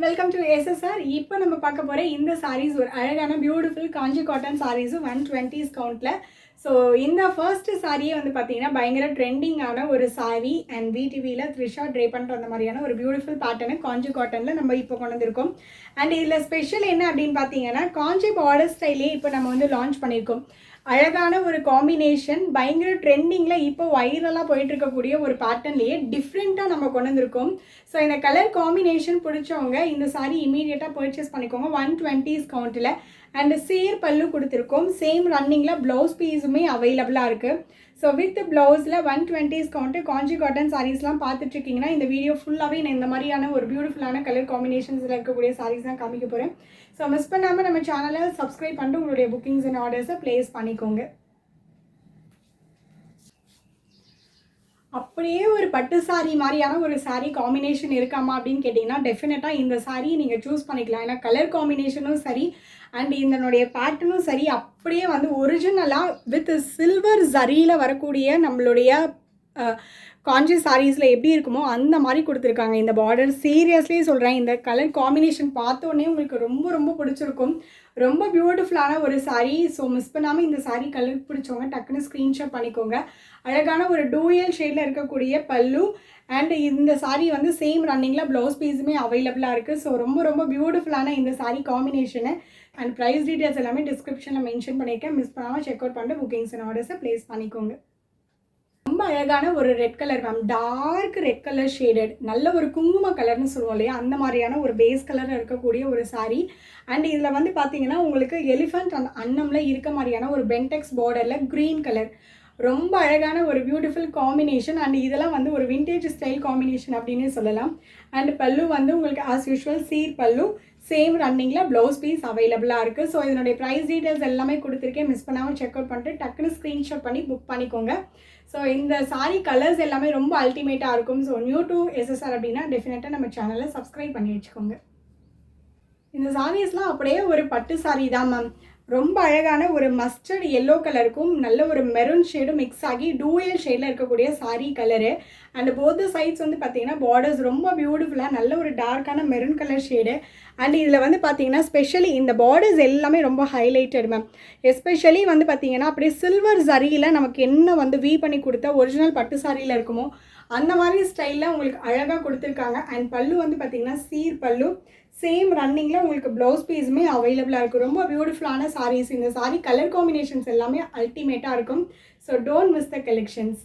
Welcome to SSR. இப்போ நம்ம பார்க்க போகிற இந்த சாரீஸ் ஒரு அழகான பியூட்டிஃபுல் காஞ்சி காட்டன் சாரீஸும் 120s கவுண்ட்டில். ஸோ இந்த ஃபர்ஸ்ட் சாரியே வந்து பார்த்தீங்கன்னா பயங்கர ட்ரெண்டிங்கான ஒரு சாரீ அண்ட் VTVயில் த்ரிஷா ட்ரே பண்ணிட்டு வந்த மாதிரியான ஒரு பியூட்டிஃபுல் பேட்டர்னு காஞ்சி காட்டனில் நம்ம இப்போ கொண்டு வந்திருக்கோம். அண்ட் இதில் ஸ்பெஷல் என்ன அப்படின்னு பார்த்தீங்கன்னா காஞ்சி பார்டர் ஸ்டைலே இப்போ நம்ம வந்து லான்ச் பண்ணியிருக்கோம். அழகான ஒரு காம்பினேஷன், பயங்கர ட்ரெண்டிங்கில் இப்போ வைரலாக போயிட்டு இருக்கக்கூடிய ஒரு பேட்டர்ன்லேயே டிஃப்ரெண்ட்டாக நம்ம கொண்டு வந்திருக்கோம். ஸோ இந்த கலர் காம்பினேஷன் பிடிச்சவங்க இந்த சாரீ இமீடியட்டாக பர்ச்சேஸ் பண்ணிக்கோங்க. 120s கவுண்ட்டில் அண்ட் சேர் பல்லு கொடுத்துருக்கோம். சேம் ரன்னிங்கில் ப்ளவுஸ் பீஸுமே அவைலபிளாக இருக்குது. ஸோ வித் ப்ளவுஸில் 120s கவுண்ட்டு காஞ்சி காட்டன் சாரீஸ்லாம் பார்த்துட்ருக்கீங்கன்னா இந்த வீடியோ ஃபுல்லாகவே நான் இந்த மாதிரியான ஒரு பியூட்டிஃபுல்லான கலர் காம்பினேஷன்ஸில் இருக்கக்கூடிய சாரீஸ் தான் காமிக்க போகிறேன். ஸோ மிஸ் பண்ணாமல் நம்ம சேனலை சப்ஸ்கிரைப் பண்ணிட்டு உங்களுடைய புக்கிங்ஸ் அண்ட் ஆர்டர்ஸை ப்ளேஸ் பண்ணிக்கோங்க. அப்படியே ஒரு பட்டு சாரீ மாதிரியான ஒரு சாரீ காம்பினேஷன் இருக்காமா அப்படின்னு கேட்டிங்கன்னா டெஃபினட்டாக இந்த சாரீ நீங்கள் சூஸ் பண்ணிக்கலாம். ஏன்னா கலர் காம்பினேஷனும் சரி அண்ட் இதனுடைய பேட்டர்னும் சரி அப்படியே வந்து ஒரிஜினலாக வித் சில்வர் ஜரியில் வரக்கூடிய நம்மளுடைய காஞ்சி சாரீஸில் எப்படி இருக்குமோ அந்த மாதிரி கொடுத்துருக்காங்க. இந்த பார்டர் சீரியஸ்லி சொல்கிறேன், இந்த கலர் காம்பினேஷன் பார்த்தோன்னே உங்களுக்கு ரொம்ப ரொம்ப பிடிச்சிருக்கும். ரொம்ப பியூட்டிஃபுல்லான ஒரு சாரீ. ஸோ மிஸ் பண்ணாமல் இந்த சாரீ கலர் பிடிச்சவங்க டக்குன்னு ஸ்க்ரீன்ஷாட் பண்ணிக்கோங்க. அழகான ஒரு டூயல் ஷேடில் இருக்கக்கூடிய பல்லு அண்ட் இந்த சாரீ வந்து சேம் ரன்னிங்கில் ப்ளவுஸ் பீஸுமே அவைலபிளாக இருக்குது. ஸோ ரொம்ப ரொம்ப பியூட்டிஃபுல்லான இந்த sari combination and price details எல்லாமே டிஸ்கிரிப்ஷனில் மென்ஷன் பண்ணியிருக்கேன். மிஸ் பண்ணாமல் செக் அவுட் பண்ணிட்டு புக்கிங்ஸ் அண்ட் ஆர்டர்ஸை ப்ளேஸ் பண்ணிக்கோங்க. ரொம்ப அழகான ஒரு red colour ma'am, dark red colour shaded, நல்ல ஒரு குங்கும கலர்னு சொல்லுவோம் இல்லையா, அந்த மாதிரியான ஒரு பேஸ் கலரில் இருக்கக்கூடிய ஒரு சாரீ. அண்ட் இதில் வந்து பார்த்தீங்கன்னா உங்களுக்கு எலிஃபண்ட் அண்ட் அன்னமில் இருக்க மாதிரியான ஒரு பென்டெக்ஸ் பார்டரில் க்ரீன் கலர், ரொம்ப அழகான ஒரு பியூட்டிஃபுல் காம்பினேஷன். அண்ட் இதெல்லாம் வந்து ஒரு விண்டேஜ் ஸ்டைல் காம்பினேஷன் அப்படின்னே சொல்லலாம். அண்ட் பல்லு வந்து உங்களுக்கு ஆஸ் யூஷுவல் சீர் பல்லு, சேம் ரன்னிங்கில் ப்ளவுஸ் பீஸ் அவைலபிளாக இருக்குது. ஸோ இதனுடைய ப்ரைஸ் டீட்டெயில்ஸ் எல்லாமே கொடுத்துருக்கேன். மிஸ் பண்ணாமல் செக் அவுட் பண்ணிட்டு டக்குன்னு ஸ்க்ரீன்ஷாட் பண்ணி புக் பண்ணிக்கோங்க. ஸோ இந்த சாரீ கலர்ஸ் எல்லாமே ரொம்ப அல்டிமேட்டாக இருக்கும். ஸோ நியூ டு SSR அப்படின்னா டெஃபினட்டாக நம்ம சேனலை சப்ஸ்கிரைப் பண்ணி வச்சுக்கோங்க. இந்த சாரீஸ்லாம் அப்படியே ஒரு பட்டு சாரீ தான் மேம். ரொம்ப அழகான ஒரு மஸ்டர்ட் எல்லோ கலருக்கும் நல்ல ஒரு மெரூன் ஷேடும் மிக்ஸ் ஆகி டூயல் ஷேடில் இருக்கக்கூடிய sari colour. And both sides வந்து பார்த்தீங்கன்னா பார்டர்ஸ் ரொம்ப பியூட்டிஃபுல்லாக நல்ல ஒரு டார்க்கான மெரூன் கலர் ஷேடு. அண்ட் இதில் வந்து பார்த்தீங்கன்னா ஸ்பெஷலி இந்த பார்டர்ஸ் எல்லாமே ரொம்ப ஹைலைட்டட் மேம். எஸ்பெஷலி வந்து பார்த்தீங்கன்னா அப்படியே சில்வர் ஜரியில் நமக்கு என்ன வந்து வீ பண்ணி கொடுத்த ஒரிஜினல் பட்டு சாரியில் இருக்குமோ அந்த மாதிரி ஸ்டைலில் உங்களுக்கு அழகாக கொடுத்துருக்காங்க. அண்ட் பல்லு வந்து பார்த்தீங்கன்னா சீர் பல்லு, சேம் ரன்னிங்கில் உங்களுக்கு ப்ளவுஸ் பீஸுமே அவைலபிளாக இருக்குது. ரொம்ப பியூட்டிஃபுல்லான சாரீஸ். இந்த சாரீ கலர் காம்பினேஷன்ஸ் எல்லாமே அல்டிமேட்டாக இருக்கும். So don't miss the collections.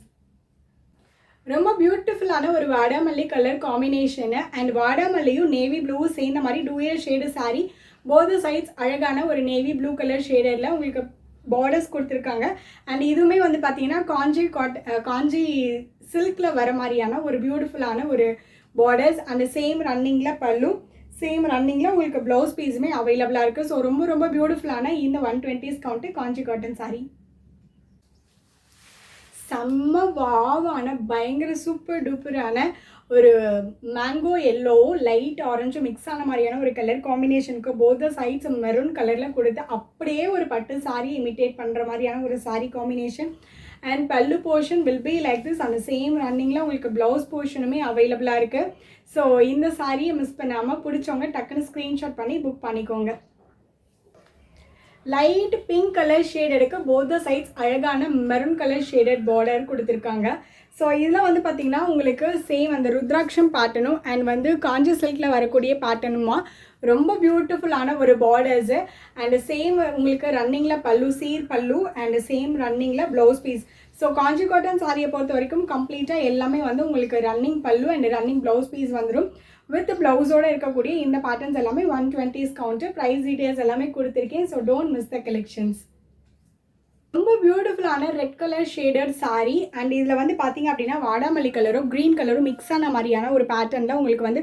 ரொம்ப பியூட்டிஃபுல்லான ஒரு வாடாமல்லி கலர் காம்பினேஷனு அண்ட் வாடாமல்லியும் நேவி ப்ளூவும் சேர்ந்த மாதிரி dual shade sari. Both sides அழகான ஒரு நேவி ப்ளூ கலர் ஷேடரில் உங்களுக்கு பார்டர்ஸ் கொடுத்துருக்காங்க. அண்ட் இதுவுமே வந்து பார்த்தீங்கன்னா காஞ்சி சில்கில் வர மாதிரியான ஒரு பியூட்டிஃபுல்லான ஒரு பார்டர்ஸ் அண்ட் சேம் ரன்னிங்கில் பல்லு, சேம் ரன்னிங்கில் உங்களுக்கு ப்ளவுஸ் பீஸுமே அவைலபிளாக இருக்குது. ஸோ ரொம்ப ரொம்ப பியூட்டிஃபுல்லான இந்த 120s கவுண்ட்டு காஞ்சி காட்டன் சாரீ. செம்ம வாவான பயங்கர சூப்பர் டூப்பரான ஒரு மேங்கோ எல்லோ லைட் ஆரஞ்சும் மிக்ஸ் ஆன மாதிரியான ஒரு கலர் காம்பினேஷனுக்கு போத் சைட்ஸ் மெரூன் கலரில் கொடுத்து அப்படியே ஒரு பட்டு சாரீ இமிட்டேட் பண்ணுற மாதிரியான ஒரு சாரீ காம்பினேஷன். அண்ட் பல்லு portion will be like this. அந்த சேம் ரன்னிங்கில் உங்களுக்கு ப்ளவுஸ் போர்ஷனுமே அவைலபிளாக இருக்குது. ஸோ இந்த சாரியை மிஸ் பண்ணாமல் பிடிச்சவங்க டக்குன்னு ஸ்க்ரீன்ஷாட் பண்ணி புக் பண்ணிக்கோங்க. லைட் பிங்க் கலர் ஷேட் எடுக்க போத் சைட்ஸ் அழகான மெரூன் கலர் ஷேடட் பார்டர் கொடுத்துருக்காங்க. ஸோ இதில் வந்து பார்த்திங்கன்னா உங்களுக்கு சேம் அந்த ருத்ராட்சம் பேட்டர்னும் அண்ட் வந்து காஞ்சி சில்கில் வரக்கூடிய பேட்டர்னுமா ரொம்ப பியூட்டிஃபுல்லான ஒரு பார்டர்ஸு. அண்ட் சேம் உங்களுக்கு ரன்னிங்கில் பல்லு சீர் பல்லு அண்ட் சேம் ரன்னிங்கில் ப்ளவுஸ் பீஸ். ஸோ காஞ்சி காட்டன் சாரியை பொறுத்த வரைக்கும் கம்ப்ளீட்டாக எல்லாமே வந்து உங்களுக்கு ரன்னிங் பல்லு அண்ட் ரன்னிங் ப்ளவுஸ் பீஸ் வந்துடும். வித் ப்ளவுஸோடு இருக்கக்கூடிய இந்த பேட்டர்ன்ஸ் எல்லாமே 120s கவுண்ட்டு. ப்ரைஸ் டீட்டெயில்ஸ் எல்லாமே கொடுத்துருக்கேன். So don't miss the collections. ரொம்ப பியூட்டிஃபுல்லான red colour shaded sari. And இதில் வந்து பார்த்தீங்க அப்படின்னா வாடாமல்லி கலரும் க்ரீன் கலரும் மிக்ஸ் ஆன மாதிரியான ஒரு பேட்டர்னில் உங்களுக்கு வந்து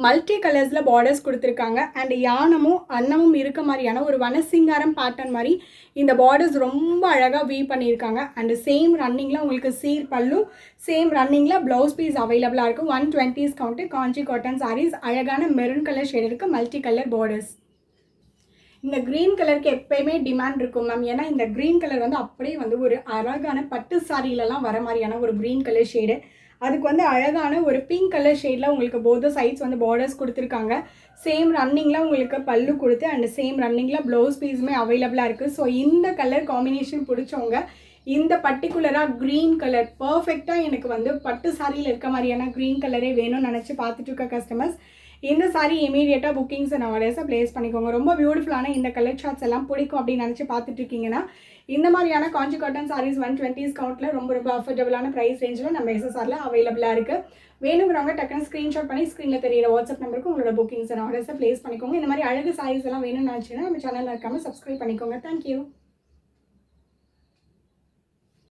மல்டி கலர்ஸில் பார்டர்ஸ் கொடுத்துருக்காங்க. அண்ட் யானமும் அன்னமும் இருக்க மாதிரியான ஒரு வனசிங்காரம் பேட்டர்ன் மாதிரி இந்த பார்டர்ஸ் ரொம்ப அழகாக வீ பண்ணியிருக்காங்க. அண்ட் சேம் ரன்னிங்கில் உங்களுக்கு சீர் பல்லு, சேம் ரன்னிங்கில் ப்ளவுஸ் பீஸ் அவைலபிளாக இருக்கும். 120s கவுண்ட்டு காஞ்சி காட்டன் சாரீஸ். அழகான மெரூன் கலர் ஷேடருக்கு மல்டி கலர் பார்டர்ஸ். இந்த க்ரீன் கலருக்கு எப்பயுமே டிமாண்ட் இருக்கும் மேம். ஏன்னா இந்த க்ரீன் கலர் வந்து அப்படியே வந்து ஒரு அழகான பட்டு சாரிலலாம் வர மாதிரியான ஒரு க்ரீன் கலர் ஷேடு. அதுக்கு வந்து அழகான ஒரு பிங்க் கலர் ஷேடில் உங்களுக்கு போத் சைட்ஸ் வந்து பார்டர்ஸ் கொடுத்துருக்காங்க. சேம் ரன்னிங்கில் உங்களுக்கு பல்லு கொடுத்து அண்ட் சேம் ரன்னிங்கில் ப்ளவுஸ் பீஸுமே அவைலபிளாக இருக்குது. ஸோ இந்த கலர் காம்பினேஷன் பிடிச்சவங்க இந்த பர்டிகுலராக க்ரீன் கலர் பர்ஃபெக்டாக எனக்கு வந்து பட்டு சாரியில் இருக்க மாதிரியான க்ரீன் கலரே வேணும்னு நினச்சி பார்த்துட்டு இருக்க கஸ்டமர்ஸ் இந்த சாரி இமீடியட்டாக புக்கிங்ஸ் அண்ட் ஆர்டர்ஸை ப்ளேஸ் பண்ணிக்கோங்க. ரொம்ப பியூட்டிஃபுல்லான இந்த கலர் ஷார்ட்ஸ் எல்லாம் பிடிக்கும் அப்படின்னு நினச்சி பார்த்துட்டு இருக்கீங்கன்னா இந்த மாதிரியான காஞ்சி காட்டன் சாரீஸ் 120 கவுண்ட்டில் ரொம்ப ரொம்ப அஃபோர்டபுளான ப்ரைஸ் ரேஞ்சில் நம்ம எஸ்எஸ்ஆரில் அவைலபிளாக இருக்குது. வேணுங்கிறவங்க டக்குன்னு ஸ்க்ரீன்ஷாட் பண்ணி ஸ்க்ரீனில் தெரியிற வாட்ஸ்அப் நம்பருக்கு உங்களோட புக்கிங்ஸ் அண்ட் ஆர்டர்ஸை ப்ளேஸ் பண்ணிக்கோங்க. இந்த மாதிரி அழகு சாரீஸ் எல்லாம் வேணும்னு நினச்சிங்கன்னா நம்ம சேனலில் இருக்காமல் சப்ஸ்கிரைப் பண்ணிக்கோங்க. தேங்க்யூ.